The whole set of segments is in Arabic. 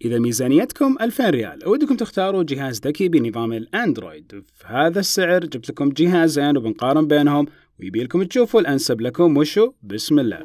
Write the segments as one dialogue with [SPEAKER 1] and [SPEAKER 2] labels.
[SPEAKER 1] إذا ميزانيتكم 2000 ريال ودكم تختاروا جهاز ذكي بنظام الأندرويد، في هذا السعر جبت لكم جهازين وبنقارن بينهم ويبي لكم تشوفوا الأنسب لكم وشو. بسم الله.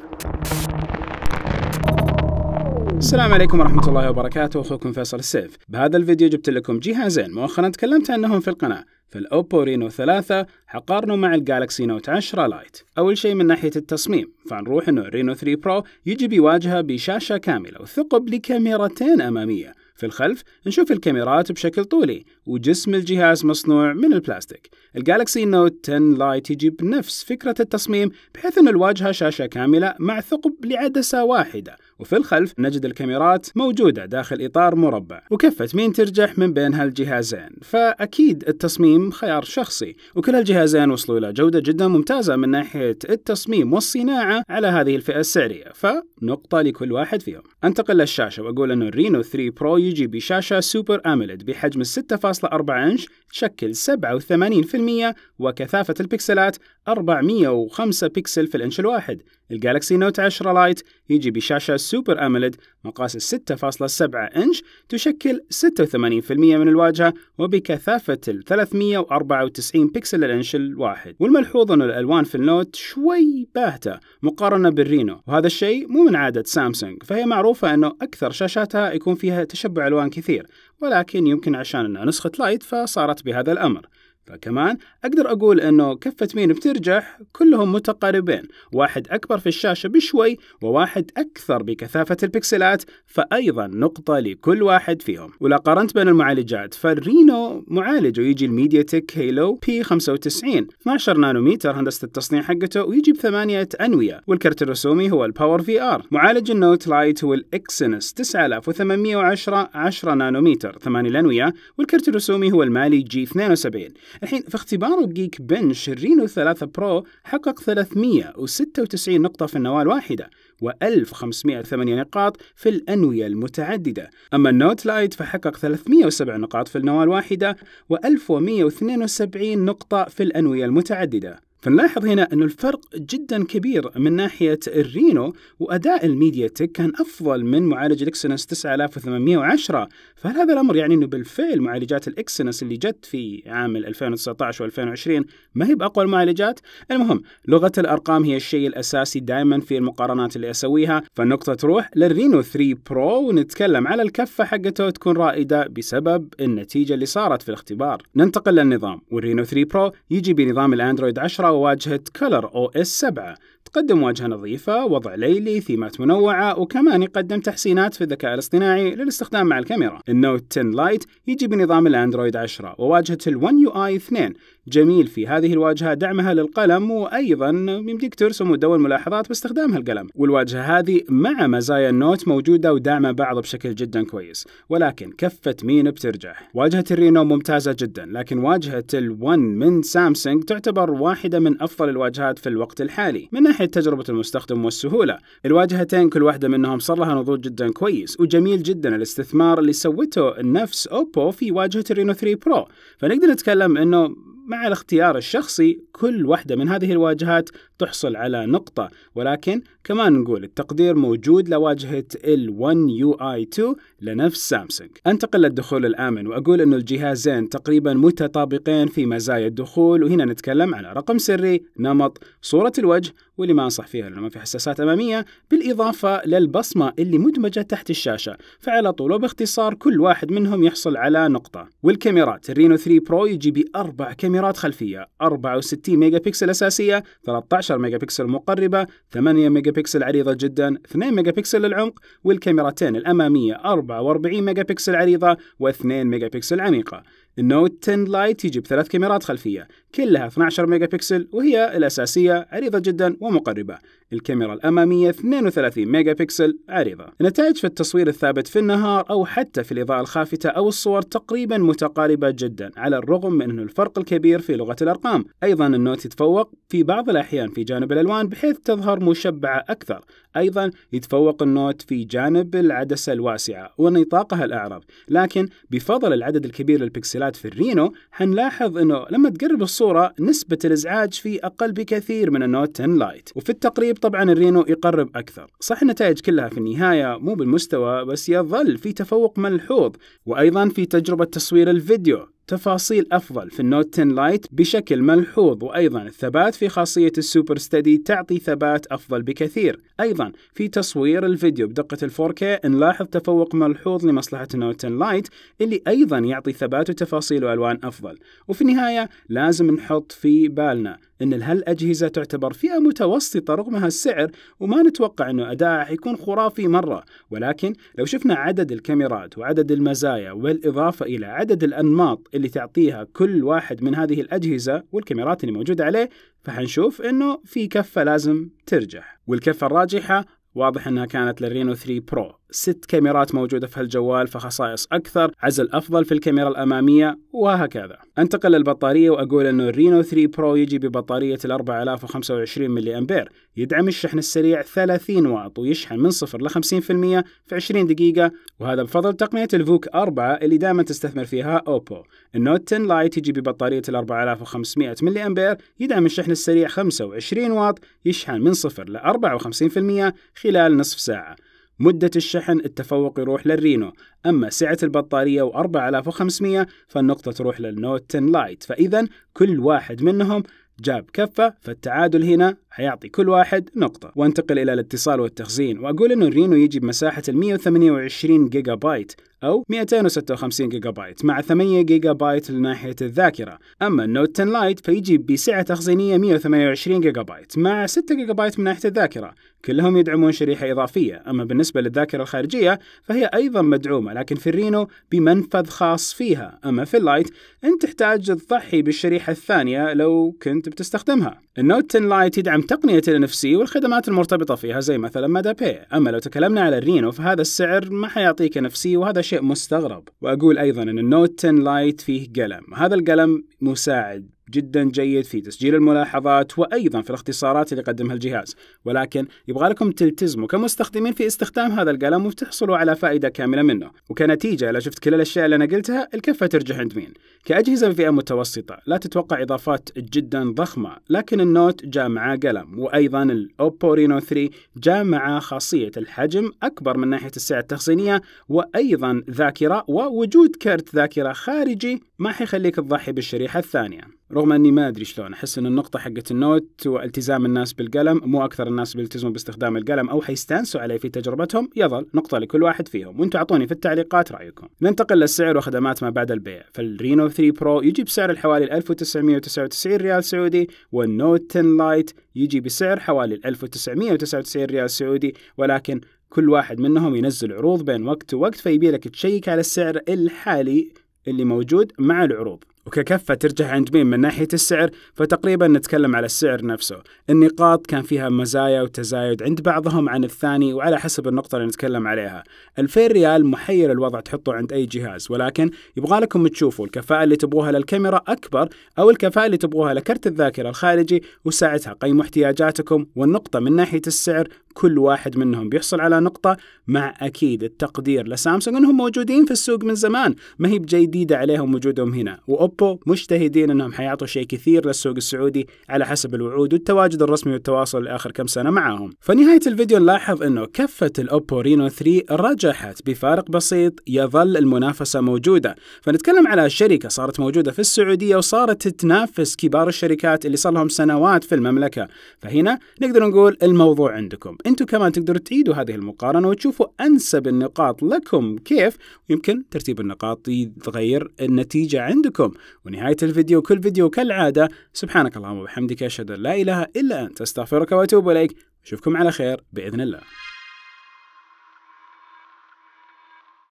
[SPEAKER 1] السلام عليكم ورحمة الله وبركاته، أخوكم فيصل السيف. بهذا الفيديو جبت لكم جهازين مؤخرا تكلمت عنهم في القناة، في الأوبو رينو 3 حقارنه مع الجالكسي نوت 10 لايت. أول شيء من ناحية التصميم، فنروح إنه الرينو 3 برو يجي بواجهة بشاشة كاملة وثقب لكاميرتين أمامية. في الخلف نشوف الكاميرات بشكل طولي، وجسم الجهاز مصنوع من البلاستيك. الجالكسي نوت 10 لايت يجي بنفس فكرة التصميم، بحيث أن الواجهة شاشة كاملة مع ثقب لعدسة واحدة، وفي الخلف نجد الكاميرات موجودة داخل إطار مربع. وكفة مين ترجح من بين هالجهازين؟ فأكيد التصميم خيار شخصي، وكل هالجهازين وصلوا إلى جودة جدا ممتازة من ناحية التصميم والصناعة على هذه الفئة السعرية، فنقطة لكل واحد فيهم. أنتقل للشاشة وأقول أنه الرينو 3 برو يجي بشاشة سوبر أموليد بحجم 6.4 إنش تشكل 87%، وكثافة البكسلات 405 بكسل في الإنش الواحد. الجالكسي نوت 10 لايت يجي بشاشة سوبر أموليد مقاس 6.7 إنش تشكل 86% من الواجهة، وبكثافة 394 بكسل للإنش الواحد. والملحوظ أن الألوان في النوت شوي باهتة مقارنة بالرينو، وهذا الشيء مو من عادة سامسونج، فهي معروفة أنه أكثر شاشاتها يكون فيها تشبع ألوان كثير، ولكن يمكن عشان أنها نسخة لايت فصارت بهذا الأمر. فكمان أقدر أقول أنه كفة مين بترجح كلهم متقاربين، واحد أكبر في الشاشة بشوي وواحد أكثر بكثافة البكسلات، فأيضا نقطة لكل واحد فيهم. ولا قارنت بين المعالجات، فالرينو معالجه يجي الميديا تك هيلو P95 12 نانومتر هندسة التصنيع حقته، ويجي ب8 أنوية، والكرت الرسومي هو الباور في ار. معالج النوت لايت هو الإكسينوس 9810 10 نانومتر 8 أنوية، والكرت الرسومي هو المالي G72. الحين في اختبار جيك بنش الرينو 3 برو حقق 396 نقطة في النواة الواحدة، و1508 نقاط في الأنوية المتعددة. أما النوت لايت فحقق 307 نقاط في النواة الواحدة، و1172 نقطة في الأنوية المتعددة. فنلاحظ هنا أن الفرق جدا كبير من ناحية الرينو، وأداء الميديا تك كان أفضل من معالج الإكسينوس 9810. فهل هذا الأمر يعني أنه بالفعل معالجات الإكسينوس اللي جت في عام 2019 و2020 ما هي بأقوى المعالجات؟ المهم، لغة الأرقام هي الشيء الأساسي دائما في المقارنات اللي أسويها، فالنقطة تروح للرينو 3 برو، ونتكلم على الكفة حقته تكون رائدة بسبب النتيجة اللي صارت في الاختبار. ننتقل للنظام، والرينو 3 برو يجي بنظام الأندرويد 10 وواجهة كولر OS 7. تقدم واجهة نظيفة، وضع ليلي، ثيمات منوعة، وكمان يقدم تحسينات في الذكاء الاصطناعي للاستخدام مع الكاميرا. النوت 10 لايت يجي بنظام الأندرويد 10 وواجهة الون UI 2. جميل في هذه الواجهة دعمها للقلم، وأيضا يمديك ترسم وتدون ملاحظات باستخدام هالقلم. والواجهة هذه مع مزايا النوت موجودة ودعمة بعض بشكل جدا كويس، ولكن كفة مين بترجح؟ واجهة الرينو ممتازة جدا، لكن واجهة الون من سامسونج تعتبر واحدة من أفضل الواجهات في الوقت الحالي من ناحية تجربة المستخدم والسهولة. الواجهتين كل واحدة منهم صار لها نضوج جدا كويس، وجميل جدا الاستثمار اللي سوته نفس أوبو في واجهة الرينو 3 برو. فنقدر نتكلم إنه مع الاختيار الشخصي كل واحدة من هذه الواجهات تحصل على نقطة، ولكن كمان نقول التقدير موجود لواجهة ال1 UI 2 لنفس سامسونج. أنتقل للدخول الآمن وأقول أنه الجهازين تقريبا متطابقين في مزايا الدخول، وهنا نتكلم على رقم سري، نمط، صورة الوجه، واللي ما أنصح فيها لأنه ما في حساسات أمامية، بالإضافة للبصمة اللي مدمجة تحت الشاشة. فعلى طول وباختصار كل واحد منهم يحصل على نقطة. والكاميرات، الرينو 3 برو يجي ب4 كاميرات خلفية، 64 ميجا بكسل أساسية، 13 ميجا بكسل مقربة، 8 ميجا بكسل عريضة جدا، 2 ميجا بكسل للعمق، والكاميرتين الأمامية 44 ميجا بكسل عريضة و2 ميجا بكسل عميقة. النوت 10 لايت يجي ب3 كاميرات خلفية كلها 12 ميجا بكسل، وهي الأساسية عريضة جدا ومقربة. الكاميرا الأمامية 32 ميجا بكسل عريضة. النتائج في التصوير الثابت في النهار أو حتى في الإضاءة الخافتة أو الصور تقريبا متقاربة جدا، على الرغم من أنه الفرق الكبير في لغة الأرقام. أيضا النوت يتفوق في بعض الأحيان في جانب الألوان، بحيث تظهر مشبعة أكثر. أيضا يتفوق النوت في جانب العدسة الواسعة ونطاقها الأعرض، لكن بفضل العدد الكبير للبكسلات في الرينو حنلاحظ أنه لما تقرب الصورة نسبة الإزعاج فيه أقل بكثير من النوت 10 لايت. وفي التقريب طبعا الرينو يقرب أكثر. صح النتائج كلها في النهاية مو بالمستوى، بس يظل في تفوق ملحوظ. وأيضا في تجربة تصوير الفيديو تفاصيل أفضل في النوت 10 لايت بشكل ملحوظ، وأيضا الثبات في خاصية السوبر ستدي تعطي ثبات أفضل بكثير. أيضا في تصوير الفيديو بدقة ال 4K نلاحظ تفوق ملحوظ لمصلحة النوت 10 لايت اللي أيضا يعطي ثبات وتفاصيل وألوان أفضل. وفي النهاية لازم نحط في بالنا إن هالأجهزة تعتبر فئة متوسطة رغم هالسعر، وما نتوقع إنه أداءها حيكون خرافي مرة، ولكن لو شفنا عدد الكاميرات وعدد المزايا بالإضافة إلى عدد الأنماط اللي تعطيها كل واحد من هذه الأجهزة والكاميرات اللي موجودة عليه، فحنشوف إنه في كفة لازم ترجح. والكفة الراجحة واضح أنها كانت للرينو 3 برو. 6 كاميرات موجودة في هالجوال، فخصائص أكثر، عزل أفضل في الكاميرا الأمامية، وهكذا. أنتقل للبطارية وأقول أنه الرينو 3 برو يجي ببطارية 4025 ملي أمبير، يدعم الشحن السريع 30 واط، ويشحن من 0 ل 50% في 20 دقيقة، وهذا بفضل تقنية الفوك 4 اللي دائما تستثمر فيها أوبو. النوت 10 لايت يجي ببطارية 4500 ملي أمبير، يدعم الشحن السريع 25 واط، يشحن من 0 ل 54% خلال نصف ساعة. مدة الشحن التفوق يروح للرينو، أما سعة البطارية و4500 فالنقطة تروح للنوت 10 لايت. فإذا كل واحد منهم جاب كفة، فالتعادل هنا هيعطي كل واحد نقطة. وانتقل إلى الاتصال والتخزين، وأقول إنه الرينو يجي بمساحة 128 جيجا بايت أو 256 جيجا بايت مع 8 جيجا بايت لناحية الذاكرة. أما النوت 10 لايت فيجي بسعة تخزينية 128 جيجا بايت مع 6 جيجا بايت من ناحية الذاكرة، كلهم يدعمون شريحة إضافية. أما بالنسبة للذاكرة الخارجية فهي أيضا مدعومة، لكن في الرينو بمنفذ خاص فيها. أما في اللايت أنت تحتاج تضحي بالشريحة الثانية لو كنت بتستخدمها. النوت 10 لايت يدعم تقنية NFC والخدمات المرتبطة فيها زي مثلا مادا باي. أما لو تكلمنا على الرينو فهذا السعر ما حيعطيك NFC، وهذا شيء مستغرب. وأقول أيضا أن النوت 10 لايت فيه قلم، هذا القلم مساعد جدا جيد في تسجيل الملاحظات وأيضا في الاختصارات اللي يقدمها الجهاز، ولكن يبغى لكم تلتزموا كمستخدمين في استخدام هذا القلم وتحصلوا على فائدة كاملة منه. وكنتيجة لو شفت كل الأشياء اللي أنا قلتها الكفة ترجح عند مين؟ كأجهزة فئة متوسطة لا تتوقع إضافات جدا ضخمة، لكن النوت جاء معاه قلم، وأيضا الأوبو رينو 3 جاء معاه خاصية الحجم أكبر من ناحية السعة التخزينية، وأيضا ذاكرة، ووجود كارت ذاكرة خارجي ما حيخليك تضحي بالشريحة الثانية. رغم أني ما أدري شلون أحس أن النقطة حقة النوت والتزام الناس بالقلم مو أكثر الناس بيلتزموا باستخدام القلم أو حيستانسوا عليه في تجربتهم، يظل نقطة لكل واحد فيهم، وانتوا أعطوني في التعليقات رأيكم. ننتقل للسعر وخدمات ما بعد البيع. فالرينو 3 برو يجي بسعر حوالي 1999 ريال سعودي، والنوت 10 لايت يجي بسعر حوالي 1999 ريال سعودي، ولكن كل واحد منهم ينزل عروض بين وقت ووقت، فيبيلك تشيك على السعر الحالي اللي موجود مع العروض. وككفة ترجح عند مين من ناحية السعر، فتقريبا نتكلم على السعر نفسه. النقاط كان فيها مزايا وتزايد عند بعضهم عن الثاني، وعلى حسب النقطة اللي نتكلم عليها. 2000 ريال محير الوضع تحطه عند أي جهاز، ولكن يبغى لكم تشوفوا الكفاءة اللي تبغوها للكاميرا أكبر أو الكفاءة اللي تبغوها لكرت الذاكرة الخارجي، وساعتها قيموا احتياجاتكم. والنقطة من ناحية السعر كل واحد منهم بيحصل على نقطة، مع أكيد التقدير لسامسونج أنهم موجودين في السوق من زمان، ما هي بجديدة عليهم وجودهم هنا. وأوبو مجتهدين أنهم حيعطوا شيء كثير للسوق السعودي على حسب الوعود والتواجد الرسمي والتواصل لآخر كم سنة معاهم. فنهاية الفيديو نلاحظ أنه كفة الأوبو رينو 3 رجحت بفارق بسيط، يظل المنافسة موجودة. فنتكلم على شركة صارت موجودة في السعودية وصارت تنافس كبار الشركات اللي صار لهم سنوات في المملكة، فهنا نقدر نقول الموضوع عندكم. انتم كمان تقدروا تعيدوا هذه المقارنة وتشوفوا أنسب النقاط لكم كيف، ويمكن ترتيب النقاط يتغير النتيجة عندكم. ونهاية الفيديو كل فيديو كالعادة، سبحانك اللهم وبحمدك أشهد أن لا إله إلا أنت، أستغفرك وأتوب إليك. أشوفكم على خير بإذن الله.